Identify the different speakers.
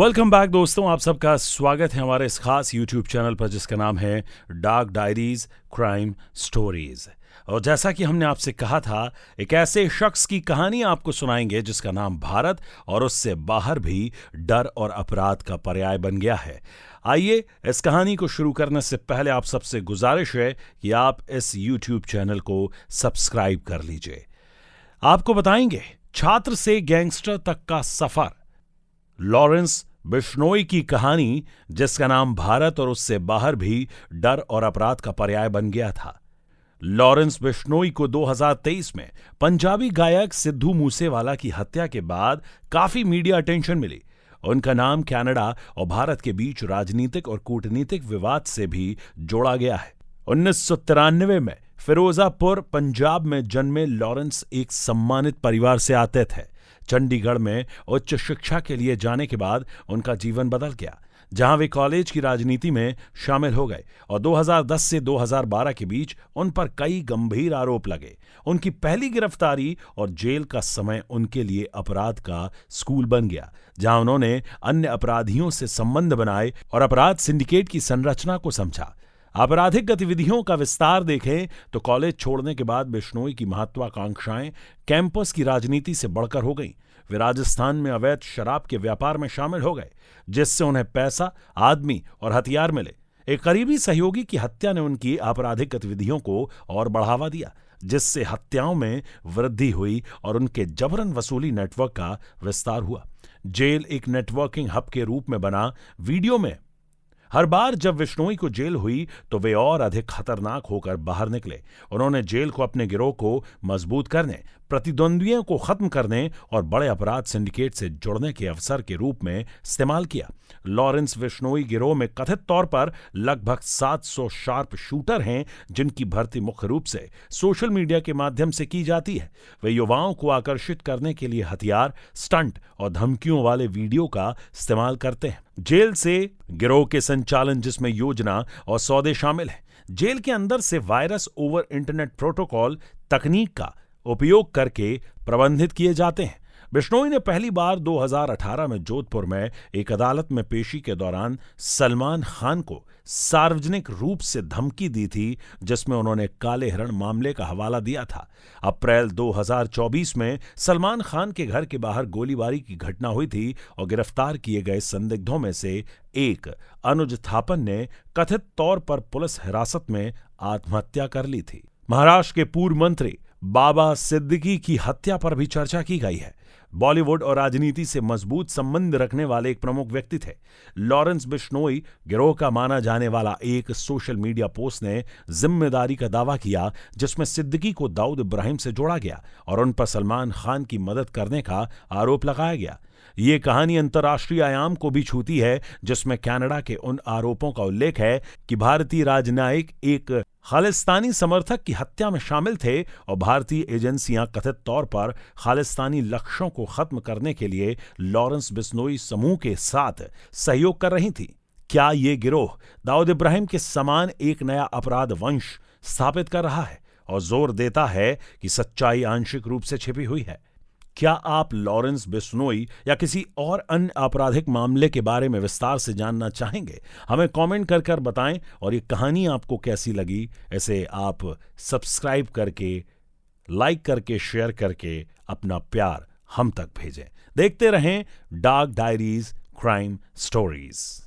Speaker 1: Welcome back दोस्तों, आप सबका स्वागत है हमारे इस खास यूट्यूब चैनल पर जिसका नाम है डार्क डायरीज क्राइम स्टोरीज। और जैसा कि हमने आपसे कहा था, एक ऐसे शख्स की कहानी आपको सुनाएंगे जिसका नाम भारत और उससे बाहर भी डर और अपराध का पर्याय बन गया है। आइए इस कहानी को शुरू करने से पहले आप सबसे गुजारिश है कि आप इस यूट्यूब चैनल को सब्सक्राइब कर लीजिए। आपको बताएंगे छात्र से गैंगस्टर तक का सफर, लॉरेंस बिश्नोई की कहानी जिसका नाम भारत और उससे बाहर भी डर और अपराध का पर्याय बन गया था। लॉरेंस बिश्नोई को 2023 में पंजाबी गायक सिद्धू मूसेवाला की हत्या के बाद काफी मीडिया अटेंशन मिली। उनका नाम कनाडा और भारत के बीच राजनीतिक और कूटनीतिक विवाद से भी जोड़ा गया है। 1993 में फिरोजापुर पंजाब में जन्मे लॉरेंस एक सम्मानित परिवार से आते थे। चंडीगढ़ में उच्च शिक्षा के लिए जाने के बाद उनका जीवन बदल गया, जहां वे कॉलेज की राजनीति में शामिल हो गए और 2010 से 2012 के बीच उन पर कई गंभीर आरोप लगे। उनकी पहली गिरफ्तारी और जेल का समय उनके लिए अपराध का स्कूल बन गया, जहां उन्होंने अन्य अपराधियों से संबंध बनाए और अपराध सिंडिकेट की संरचना को समझा। आपराधिक गतिविधियों का विस्तार देखें तो कॉलेज छोड़ने के बाद बिश्नोई की महत्वाकांक्षाएं कैंपस की राजनीति से बढ़कर हो गईं। वे राजस्थान में अवैध शराब के व्यापार में शामिल हो गए, जिससे उन्हें पैसा, आदमी और हथियार मिले। एक करीबी सहयोगी की हत्या ने उनकी आपराधिक गतिविधियों को और बढ़ावा दिया, जिससे हत्याओं में वृद्धि हुई और उनके जबरन वसूली नेटवर्क का विस्तार हुआ। जेल एक नेटवर्किंग हब के रूप में बना। वीडियो में हर बार जब बिश्नोई को जेल हुई तो वे और अधिक खतरनाक होकर बाहर निकले। उन्होंने जेल को अपने गिरोह को मजबूत करने, प्रतिद्वंद्वियों को खत्म करने और बड़े अपराध सिंडिकेट से जुड़ने के अवसर के रूप में इस्तेमाल किया। लॉरेंस बिश्नोई गिरोह में कथित तौर पर लगभग 700 शार्प शूटर हैं, जिनकी भर्ती मुख्य रूप से सोशल मीडिया के माध्यम से की जाती है। वे युवाओं को आकर्षित करने के लिए हथियार, स्टंट और धमकियों वाले वीडियो का इस्तेमाल करते हैं। जेल से गिरोह के संचालन, जिसमें योजना और सौदे शामिल हैं। जेल के अंदर से वायरस ओवर इंटरनेट प्रोटोकॉल तकनीक का उपयोग करके प्रबंधित किए जाते हैं। बिश्नोई ने पहली बार 2018 में जोधपुर में एक अदालत में पेशी के दौरान सलमान खान को सार्वजनिक रूप से धमकी दी थी, जिसमें उन्होंने काले हिरण मामले का हवाला दिया था। अप्रैल 2024 में सलमान खान के घर के बाहर गोलीबारी की घटना हुई थी और गिरफ्तार किए गए संदिग्धों में से एक अनुज थापन ने कथित तौर पर पुलिस हिरासत में आत्महत्या कर ली थी। महाराष्ट्र के पूर्व मंत्री बाबा सिद्दीकी की हत्या पर भी चर्चा की गई है। बॉलीवुड और राजनीति से मजबूत संबंध रखने वाले एक प्रमुख व्यक्ति थे। लॉरेंस बिश्नोई गिरोह का माना जाने वाला एक सोशल मीडिया पोस्ट ने जिम्मेदारी का दावा किया, जिसमें सिद्दीकी को दाऊद इब्राहिम से जोड़ा गया और उन पर सलमान खान की मदद करने का आरोप लगाया गया। ये कहानी अंतर्राष्ट्रीय आयाम को भी छूती है, जिसमें कनाडा के उन आरोपों का उल्लेख है कि भारतीय राजनयिक एक खालिस्तानी समर्थक की हत्या में शामिल थे और भारतीय एजेंसियां कथित तौर पर खालिस्तानी लक्ष्यों को खत्म करने के लिए लॉरेंस बिश्नोई समूह के साथ सहयोग कर रही थी। क्या ये गिरोह दाऊद इब्राहिम के समान एक नया अपराध वंश स्थापित कर रहा है और जोर देता है कि सच्चाई आंशिक रूप से छिपी हुई है? क्या आप लॉरेंस बिश्नोई या किसी और अन्य आपराधिक मामले के बारे में विस्तार से जानना चाहेंगे? हमें कमेंट कर बताएं। और ये कहानी आपको कैसी लगी, इसे आप सब्सक्राइब करके, लाइक करके, शेयर करके अपना प्यार हम तक भेजें। देखते रहें डार्क डायरीज क्राइम स्टोरीज।